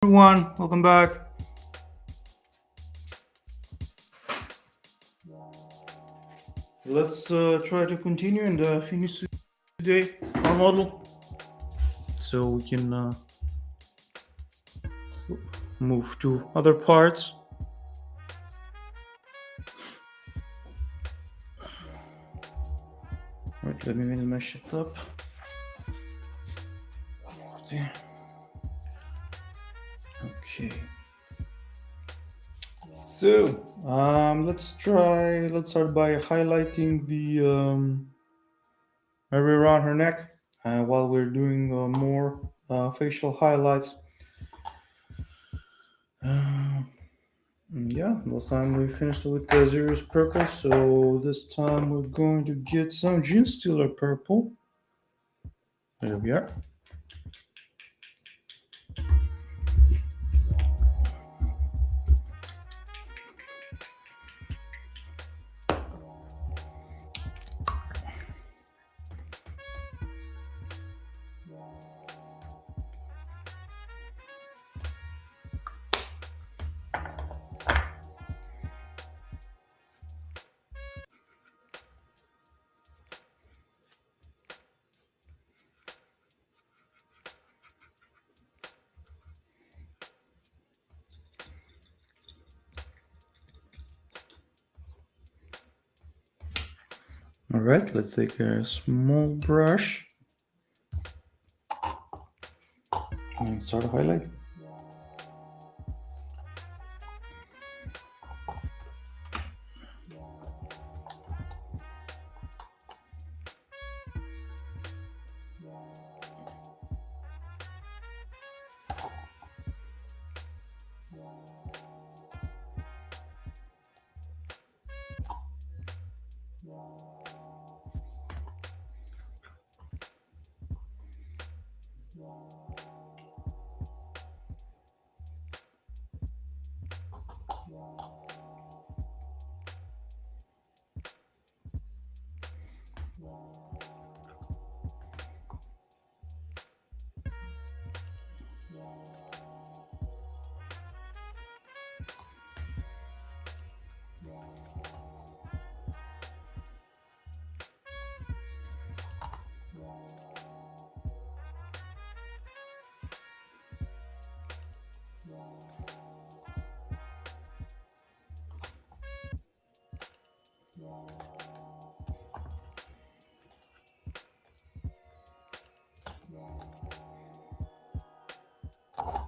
Everyone, welcome back. Let's try to continue and finish today our model so we can move to other parts. Right, let me mesh it up. Okay. So let's start by highlighting the area around her neck while we're doing more facial highlights. Yeah, last time we finished with the Zero's purple, so this time we're going to get some Gene Stealer purple. There we are. All right, let's take a small brush and start a highlight.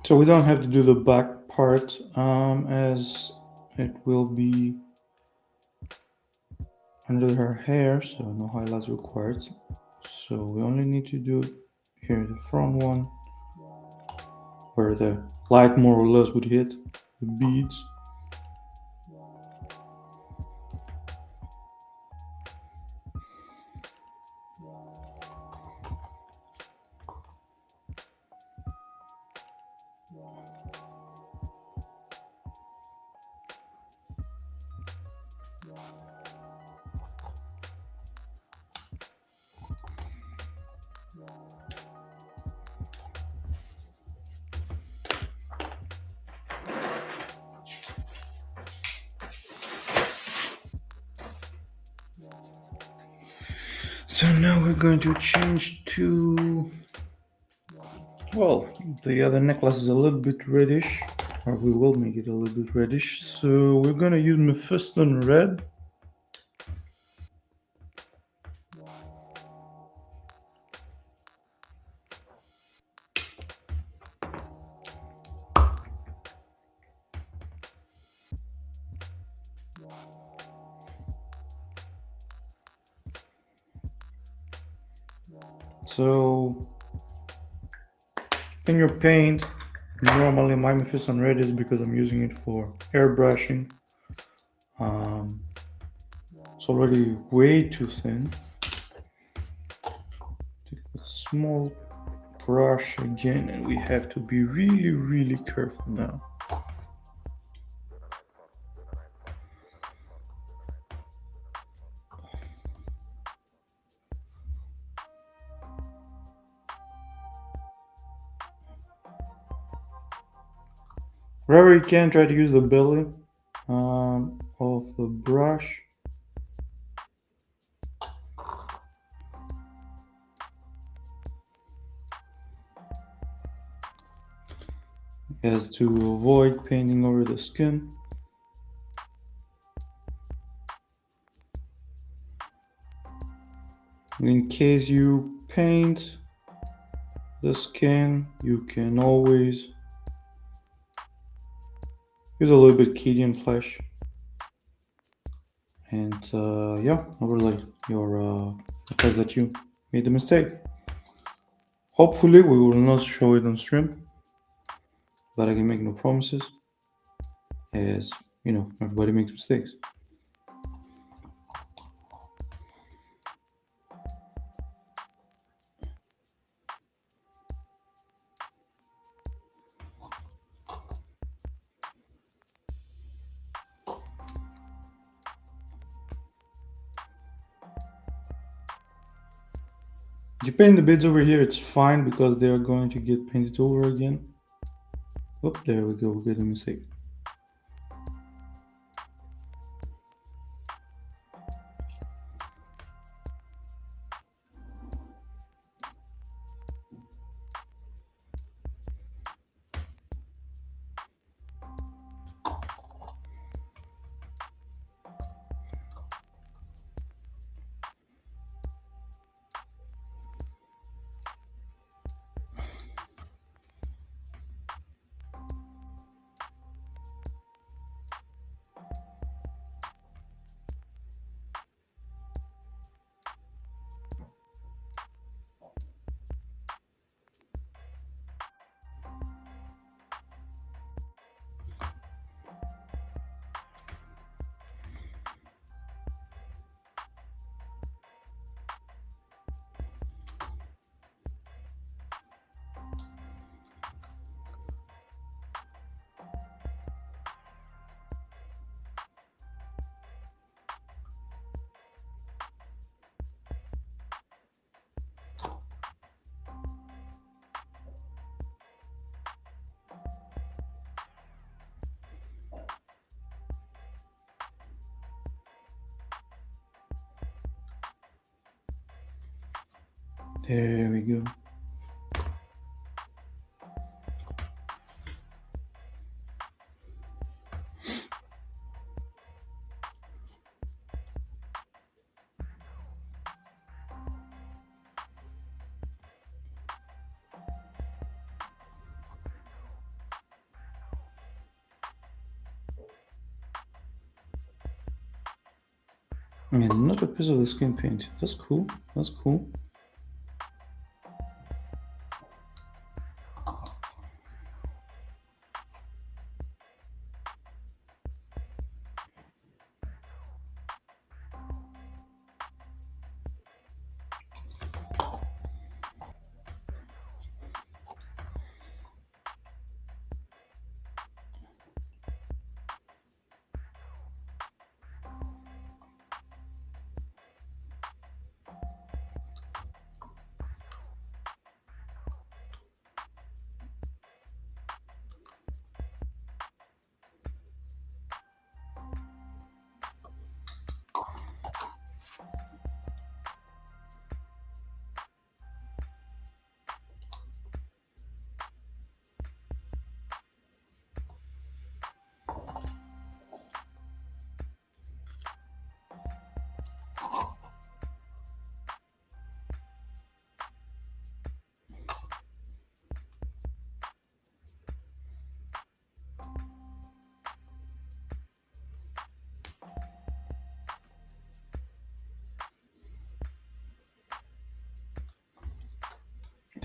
So we don't have to do the back part as it will be under her hair, so no highlights required. So we only need to do here the front one where the light more or less would hit the beads. So now we're going to change to, well, the other necklace is a little bit reddish, or we will make it a little bit reddish. So we're going to use Mephiston Red. So in your paint, normally my Mephiston Red is because I'm using it for airbrushing. It's already way too thin. Take a small brush again, and we have to be really careful now. Wherever you can, try to use the belly of the brush. As to avoid painting over the skin. In case you paint the skin, you can always use a little bit Cadian flesh and yeah, overlay your the place that you made the mistake. Hopefully we will not show it on stream, but I can make no promises, as you know, everybody makes mistakes. If you paint the beads over here, it's fine because they are going to get painted over again. Oh, there we go, we get a mistake. There we go. And another piece of the skin paint. That's cool. That's cool.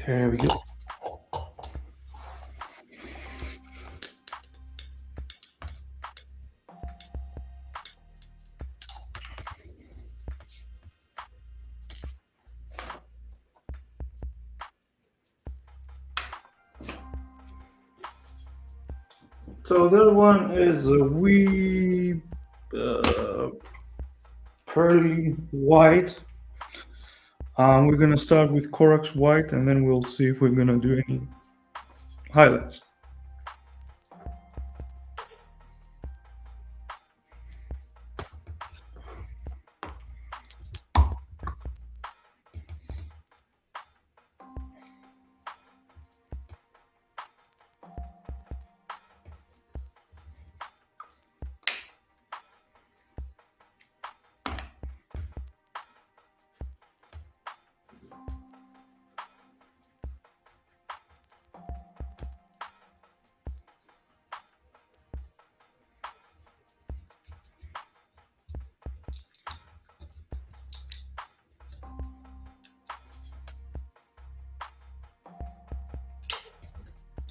There we go. So that one is a wee pearly white. We're gonna start with Corax white, and then we'll see if we're gonna do any highlights.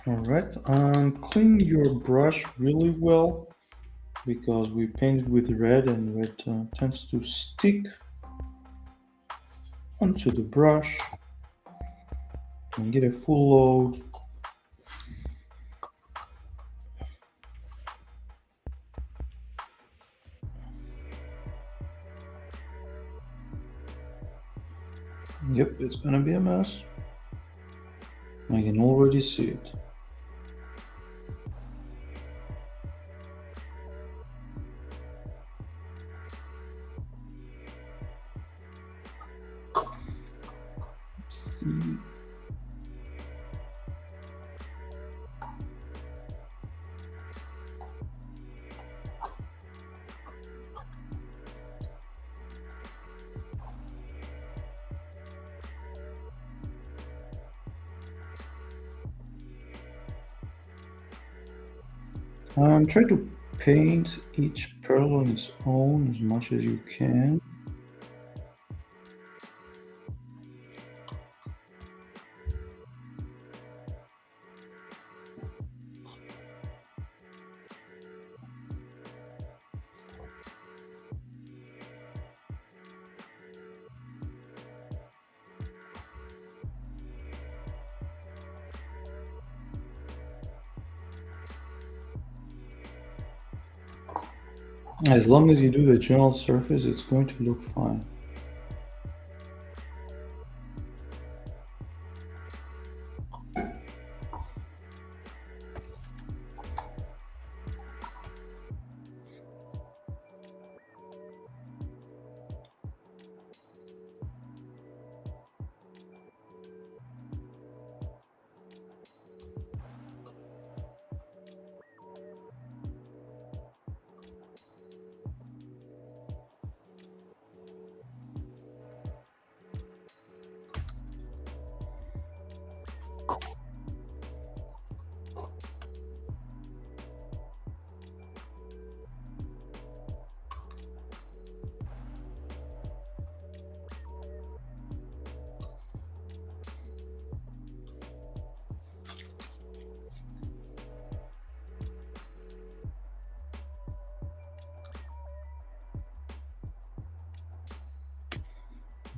All right, clean your brush really well because we painted with red and red tends to stick onto the brush and get a full load. Yep, it's gonna be a mess. I can already see it. See. Try to paint each pearl on its own as much as you can. As long as you do the general surface, it's going to look fine.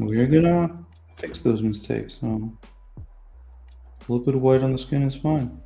We're gonna fix those mistakes. A little bit of white on the skin is fine.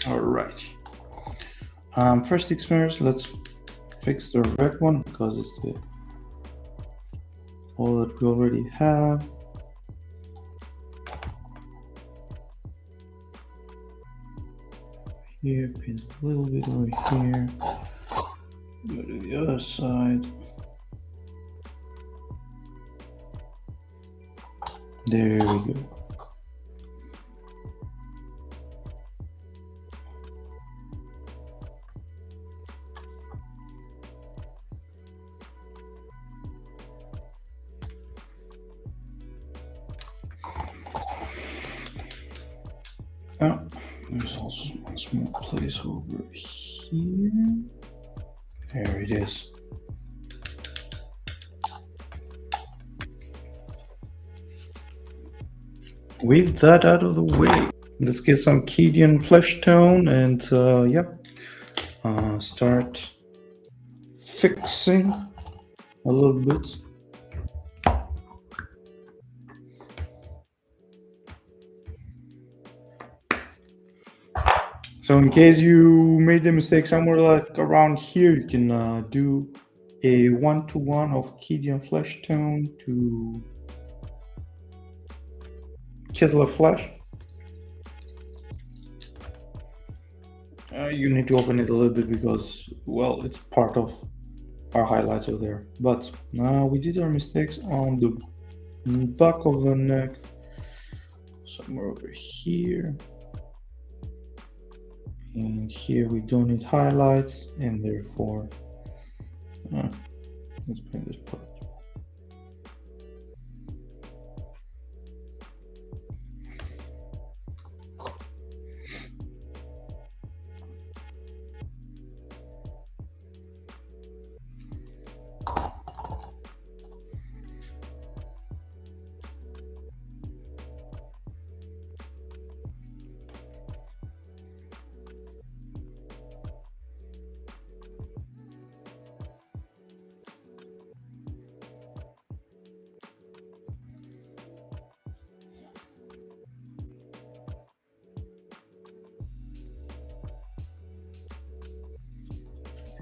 All right. First things first, let's fix the red one because it's the all that we already have. Here, paint a little bit over here. Go to the other side. There we go. Oh, there's also one small place over here. There it is. With that out of the way, let's get some Kedian flesh tone and start fixing a little bit. So in case you made the mistake somewhere like around here, you can do a 1-to-1 of Keydian flash tone to Kislev flash. You need to open it a little bit because, well, it's part of our highlights over there. But we did our mistakes on the back of the neck, somewhere over here. And here we don't need highlights, and therefore, let's bring this part.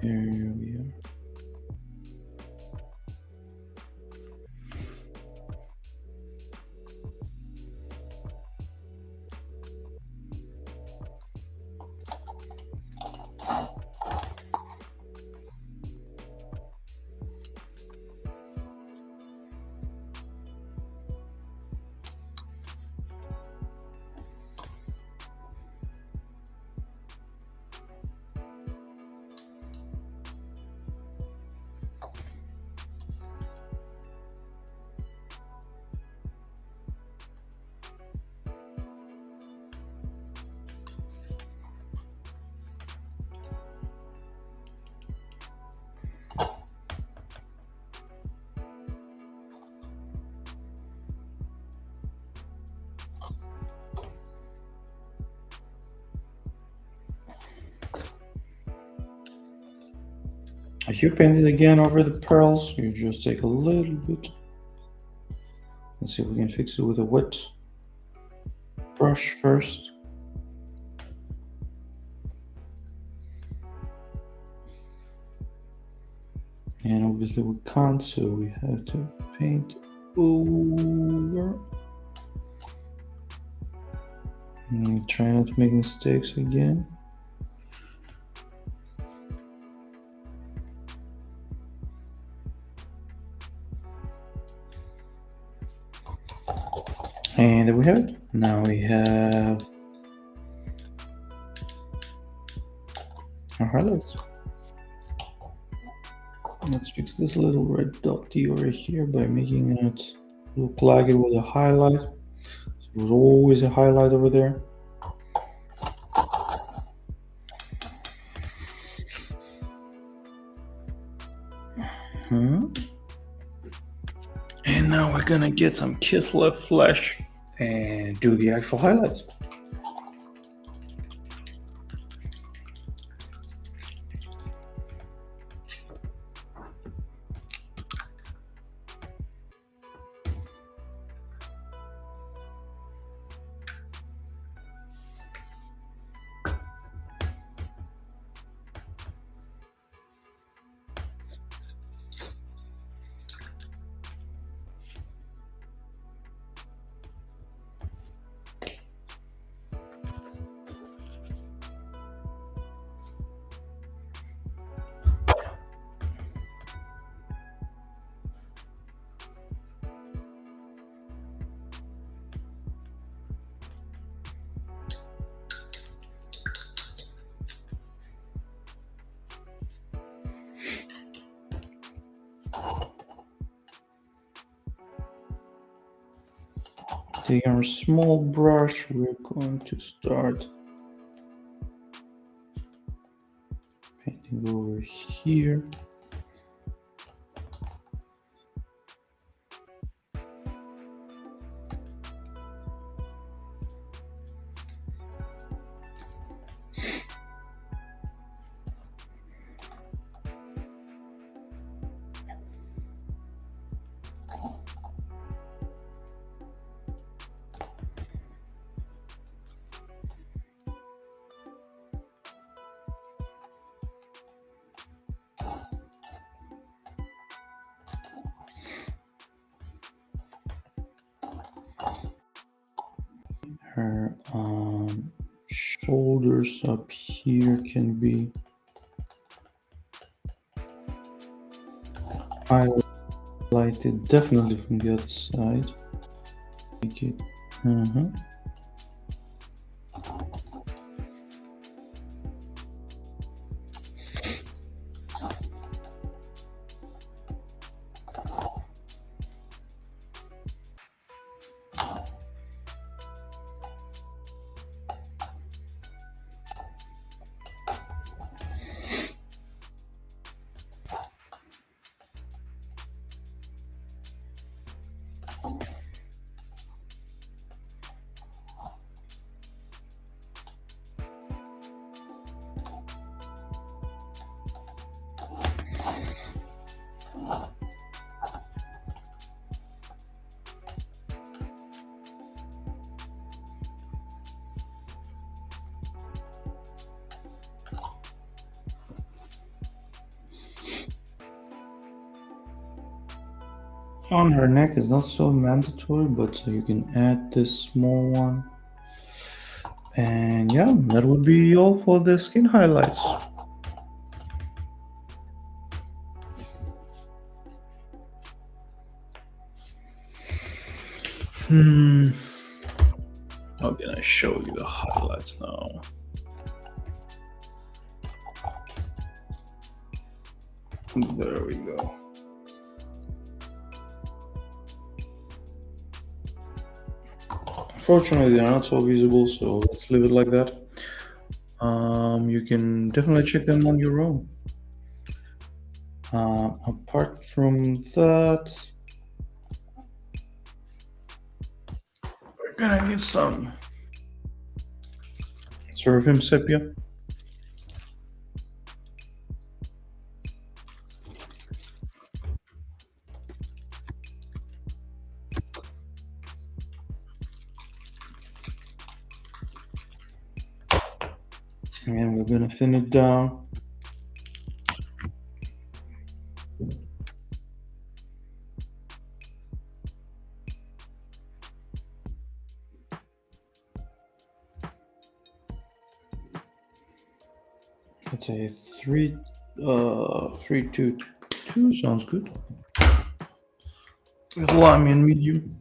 Here we are. If you paint it again over the pearls, you just take a little bit. Let's see if we can fix it with a wet brush first. And obviously we can't, so we have to paint over. And try not to make mistakes again. And there we have it. Now we have our highlights. Let's fix this little red dot over here by making it look like it was a highlight. So it was always a highlight over there. And now we're gonna get some Kislev flash and do the actual highlights. Taking our small brush, we're going to start painting over here. her shoulders up here can be highlighted definitely from the other side. Make it. On her neck is not so mandatory, but you can add this small one. And yeah, that would be all for the skin highlights. How can I show you the highlights now? There we go. Unfortunately, they're not so visible, so let's leave it like that. You can definitely check them on your own. Apart from that, we're gonna need some Seraphim Sepia. And we're gonna thin it down. Let's say 3, 3, 2, 2 sounds good. With lime and medium.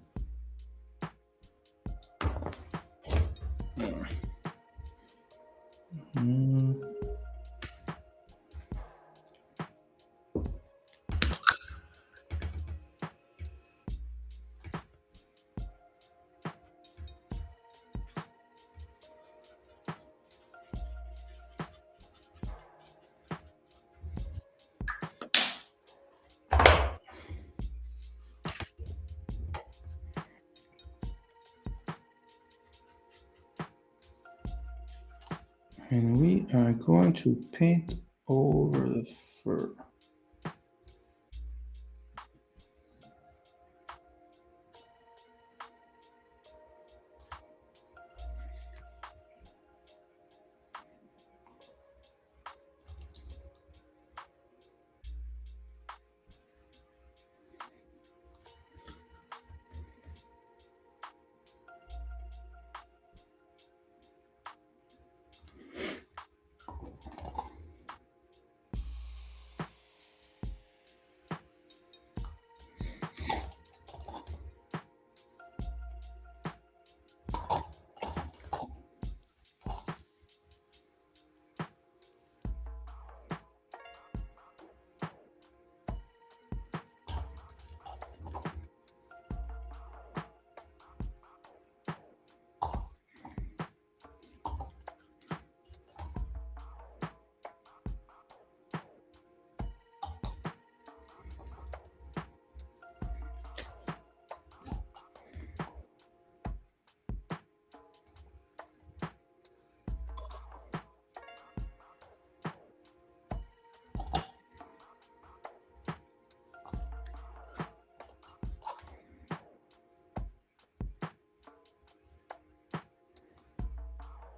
And we are going to paint over the fur.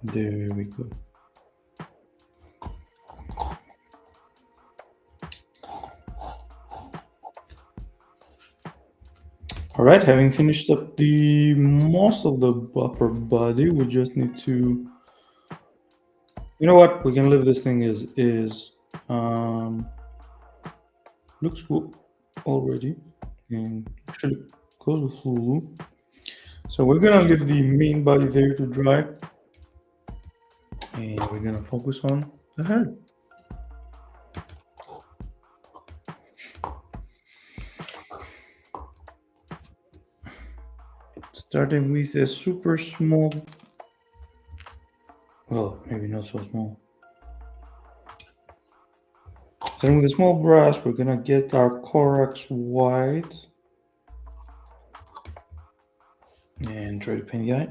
There we go. All right, having finished up the most of the upper body, we just need to, you know what, we can leave this thing as is. Looks cool already, and actually goes with Lulu. So we're gonna leave the main body there to dry, and we're gonna focus on the head. Starting with a super small, well, maybe not so small. Starting with a small brush, we're gonna get our Corax white and try to paint the eye.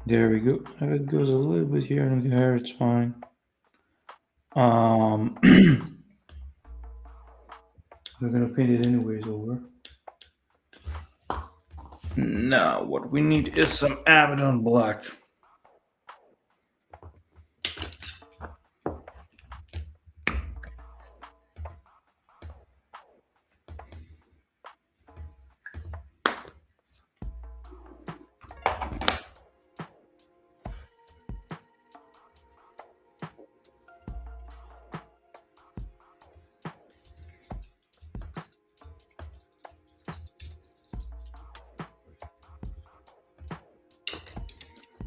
There we go. If it goes a little bit here in the hair, it's fine. We're gonna paint it anyways over. Now, what we need is some Abaddon black.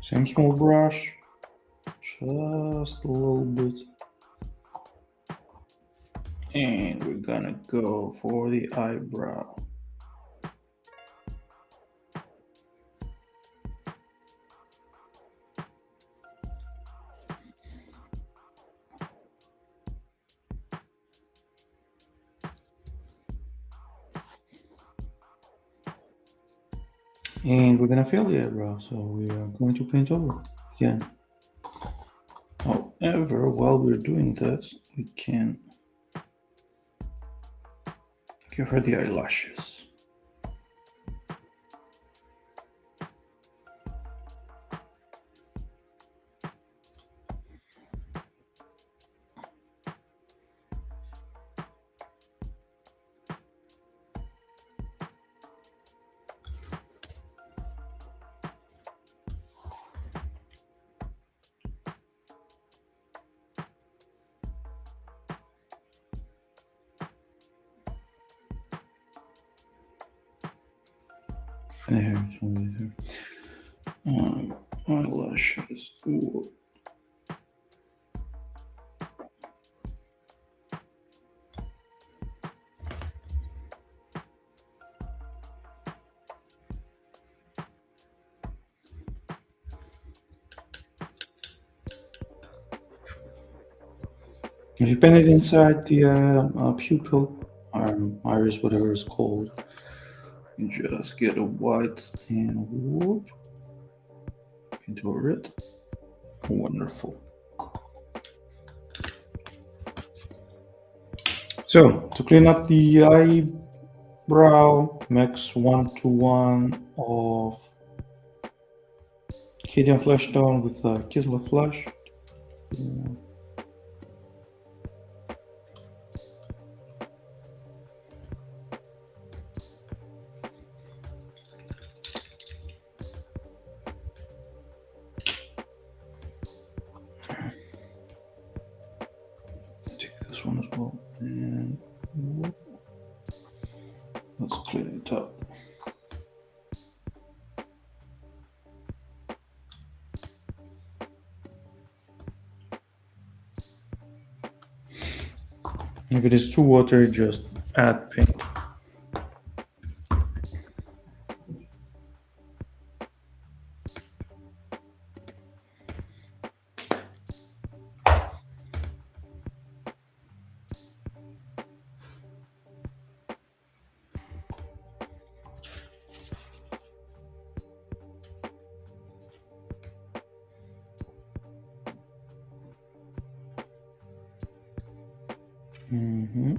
Same small brush, just a little bit. And we're gonna go for the eyebrow. And we're gonna fill the eyebrow, so we are going to paint over again. However, while we're doing that, we can give her the eyelashes. And eyelashes. Ooh. If you paint it inside the pupil, iris, whatever it's called, you just get a white and whoop into a red. Wonderful. So to clean up the eyebrow, mix 1:1 of Cadian flesh tone with Kislev flesh. This one as well, and whoop. Let's clean it up. If it is too watery, just add paint. Mm-hmm.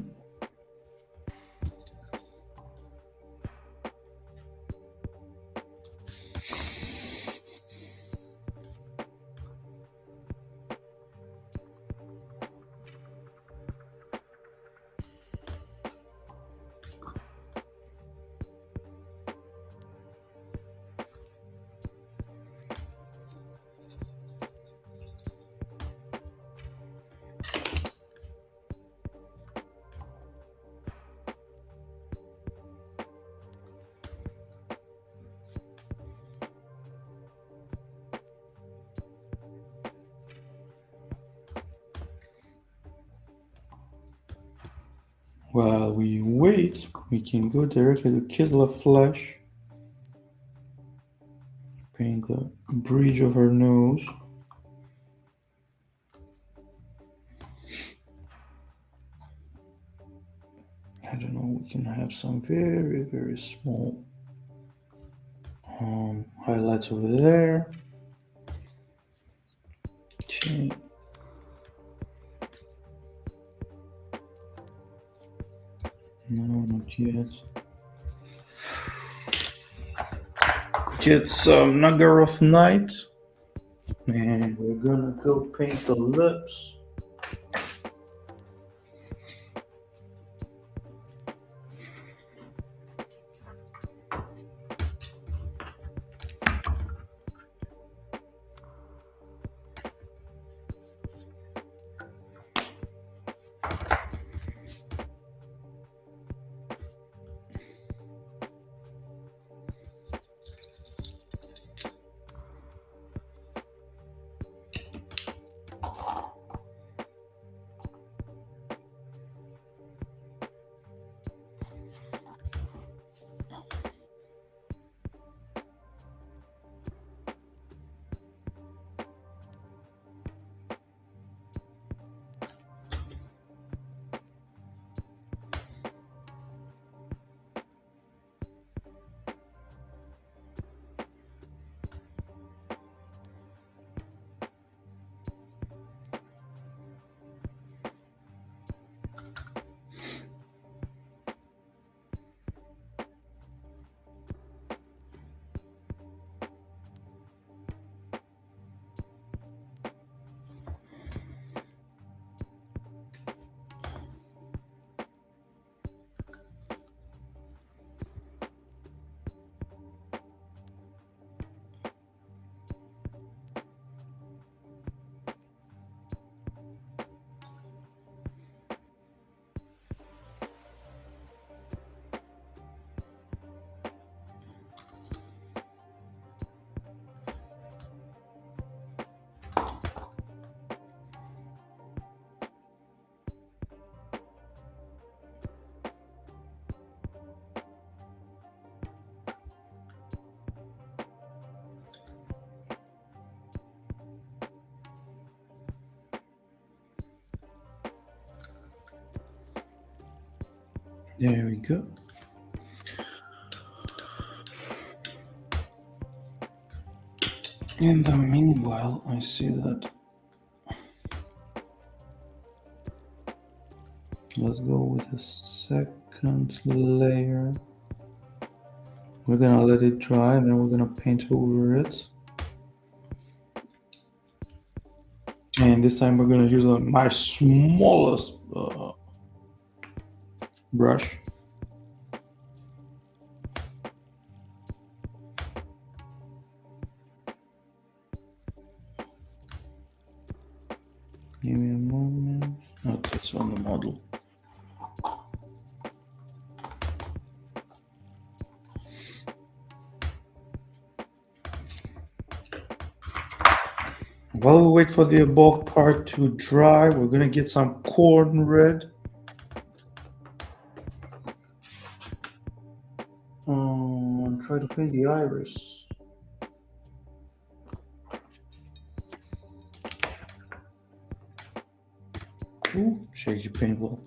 While we wait, we can go directly to Kisla Flesh. Paint the bridge of her nose. I don't know, we can have some very, very small highlights over there. Okay. No, not yet. Get some Nagaroth Night. And we're gonna go paint the lips. There we go. In the meanwhile, I see that. Let's go with a second layer. We're gonna let it dry and then we're gonna paint over it. And this time we're gonna use my smallest brush. Give me a moment. Okay, it's on the model. While we wait for the above part to dry, we're gonna get some corn red. Try to paint the iris. Ooh, shaky paintball.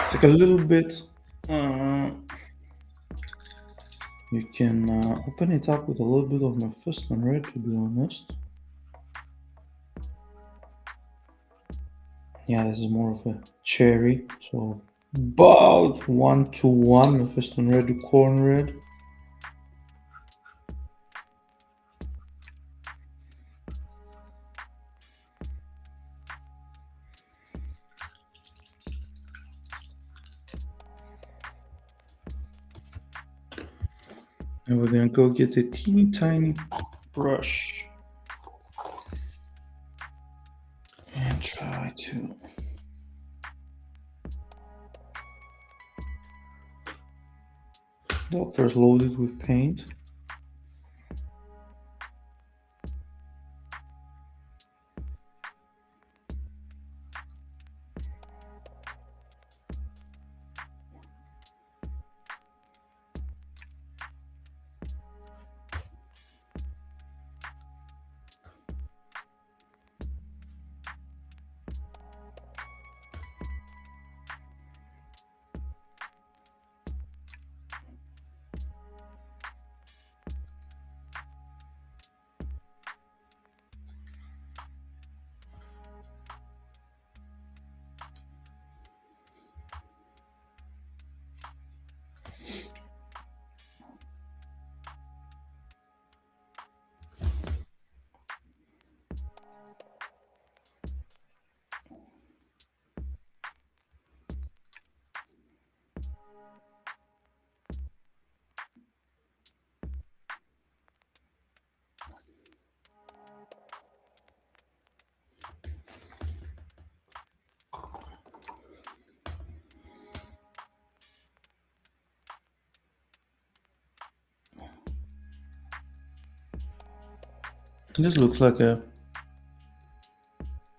It's like a little bit. You can open it up with a little bit of my first one red, to be honest. Yeah, this is more of a cherry, so about 1-to-1 my first one red to corn red. And we're gonna go get a teeny tiny brush and try to first load it with paint. This looks like a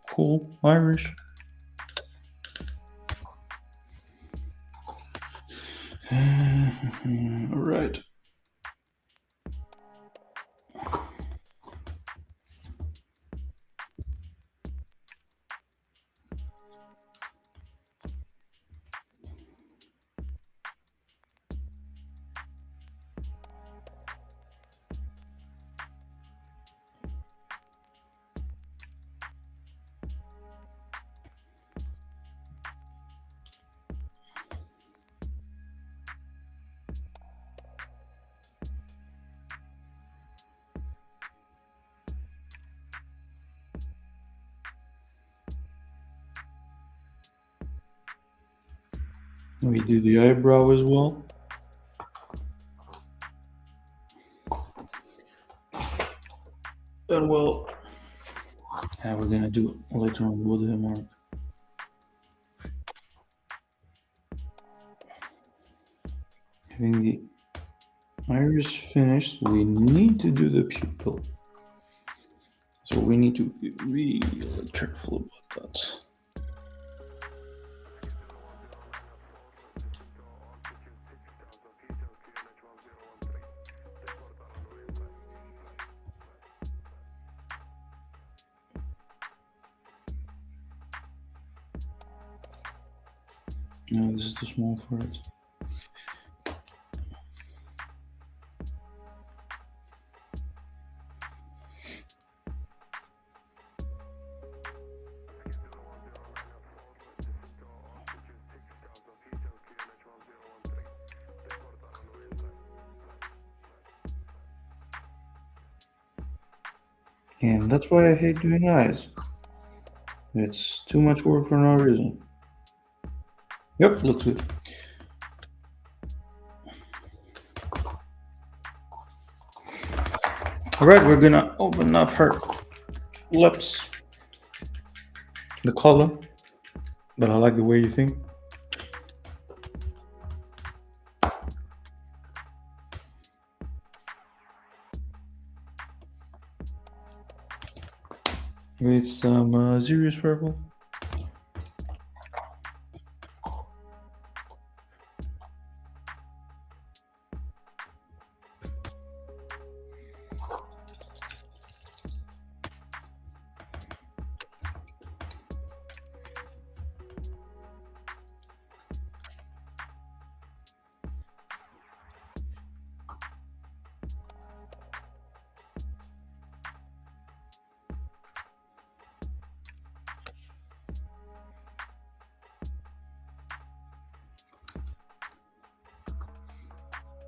cool Irish. Right. We do the eyebrow as well. And well, we're gonna do it later on with the mark. Having the iris finished, we need to do the pupil. So we need to be really careful about that. No, this is too small for it. And that's why I hate doing eyes. It's too much work for no reason. Yep, looks good. All right, we're gonna open up her lips. The color, but I like the way you think. With some serious purple.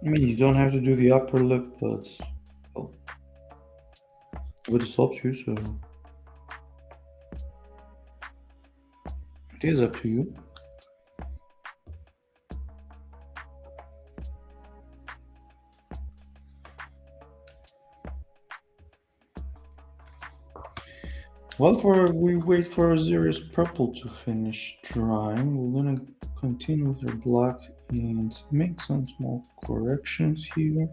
I mean, you don't have to do the upper lip, but well, this helps you, so it is up to you. While we wait for Azirius purple to finish drying, we're gonna continue with our black and make some small corrections here.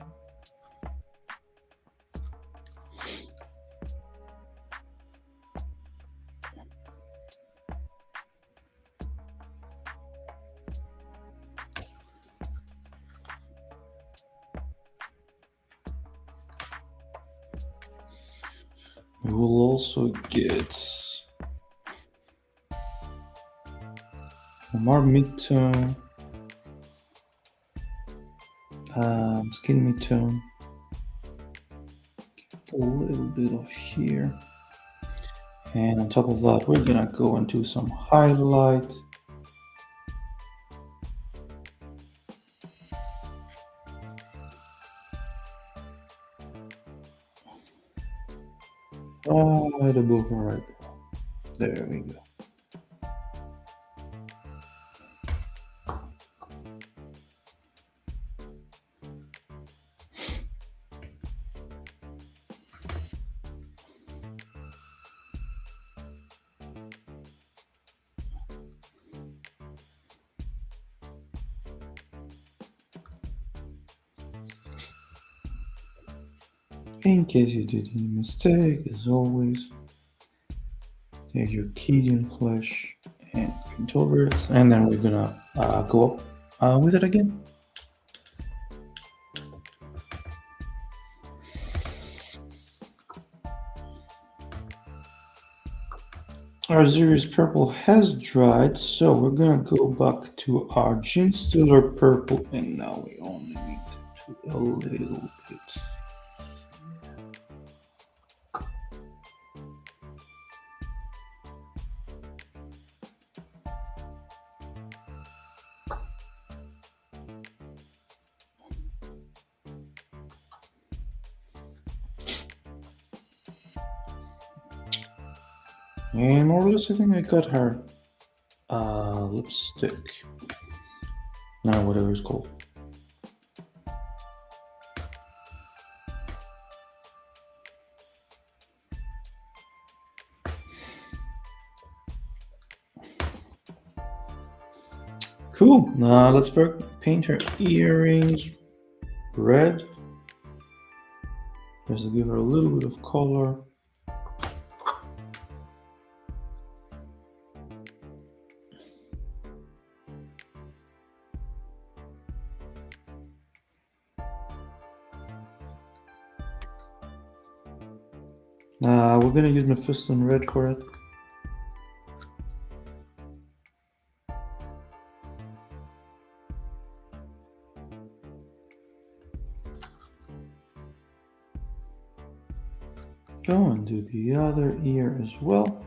We will also get more mid-tone, skin mid-tone, a little bit of here, and on top of that we're gonna go into some highlight. Right above her eyebrow. There we go. In case you did any mistake, as always, there's your Kedian flesh and paint over it, and then we're gonna go up with it again. Our Xerius purple has dried, so we're gonna go back to our Genestealer purple, and now we only need to do a little bit. And more or less, I think I got her lipstick. No, whatever it's called. Cool. Now let's paint her earrings red. Just to give her a little bit of color. We're gonna use Mephiston red for it. Go and do the other ear as well.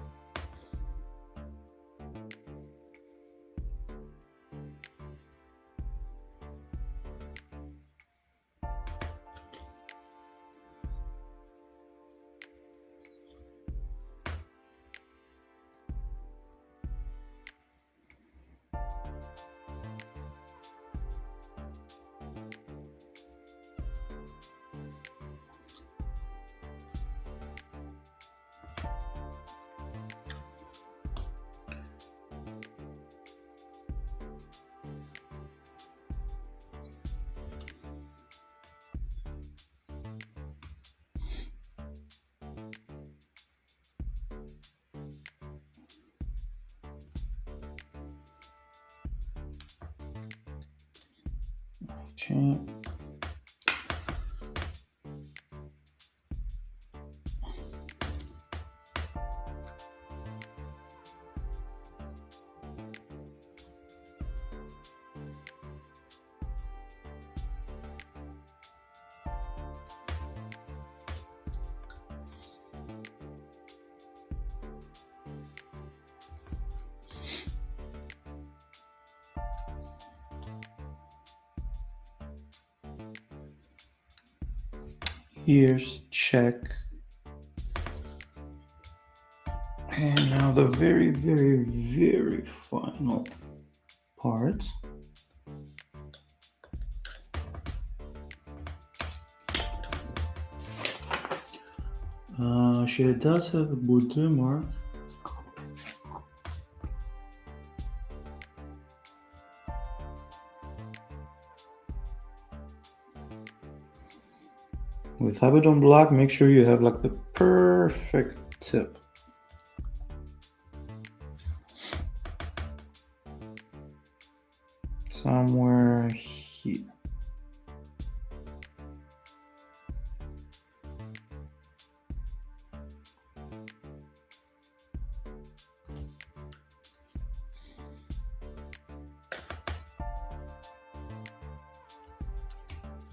Okay. Here's check. And now the very, very, very final part. She does have a Bordeaux mark. With habit on black, make sure you have like the perfect tip. Somewhere here.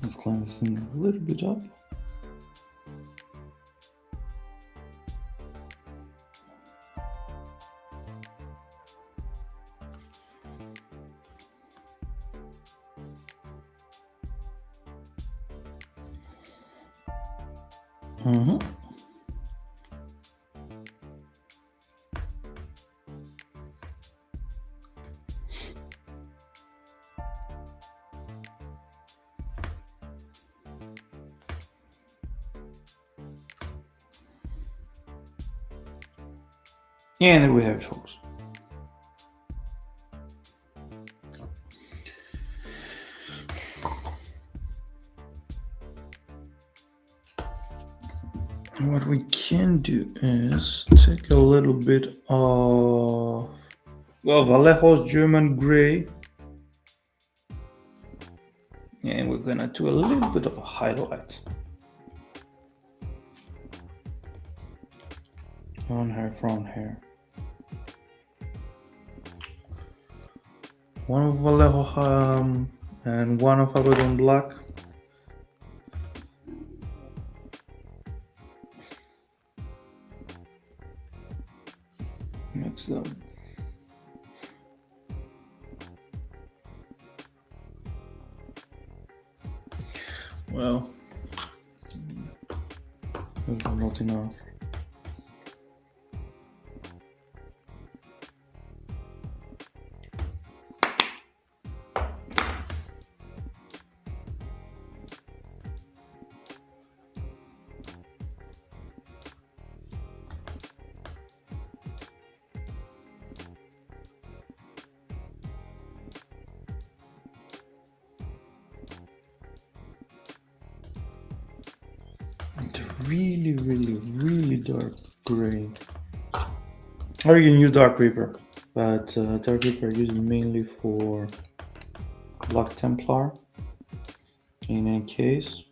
Let's climb this thing a little bit up. And there we have it, folks. What we can do is take a little bit of, well, Vallejo's German gray, and we're gonna do a little bit of a highlight on her front hair. One of Vallejo and one of Abaddon black. Mix them. Well, those are not enough. Really, really, really dark gray. Or you can use Dark Reaper, but Dark Reaper I use it mainly for Black Templar in any case.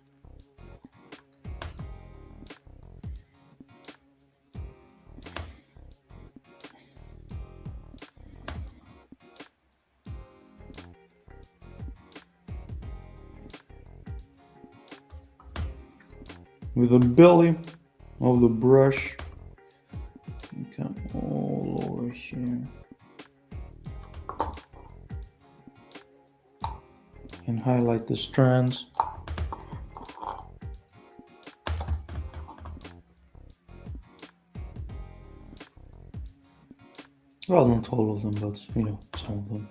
With the belly of the brush, you come all over here and highlight the strands. Well, not all of them, but you know, some of them.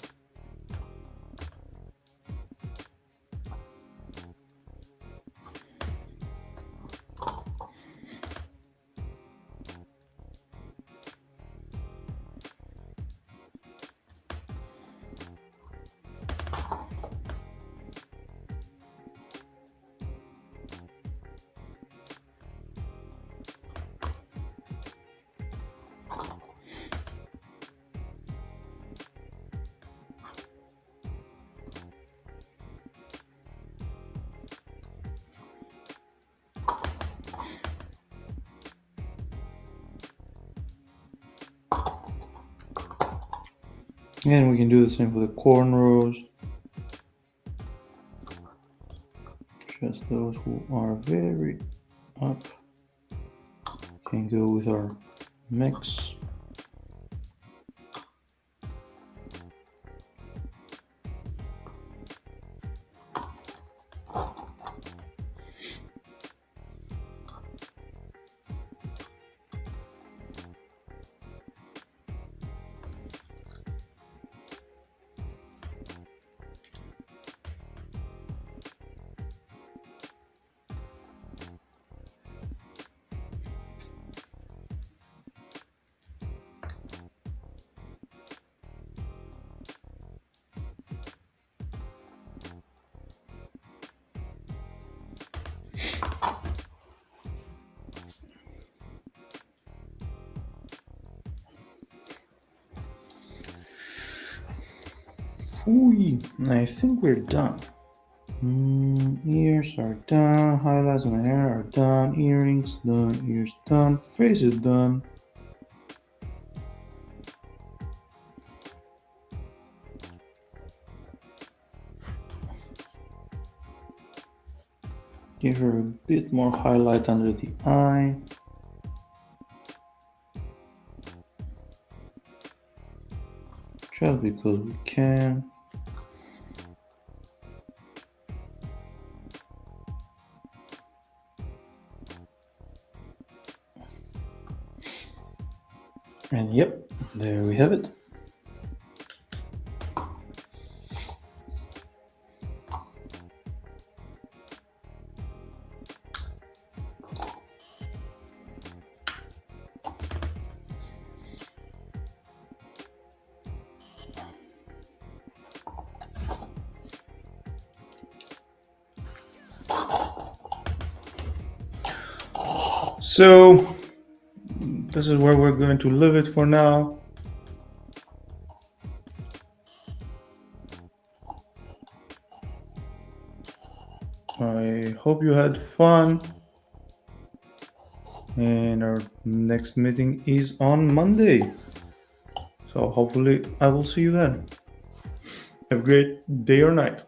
And we can do the same for the cornrows. Just those who are very up can go with our mix. Ooh, I think we're done. Ears are done, highlights on the hair are done, earrings done, ears done, face is done. Give her a bit more highlight under the eye. Just because we can. And yep, there we have it. So this is where we're going to leave it for now. I hope you had fun. And our next meeting is on Monday. So hopefully I will see you then. Have a great day or night.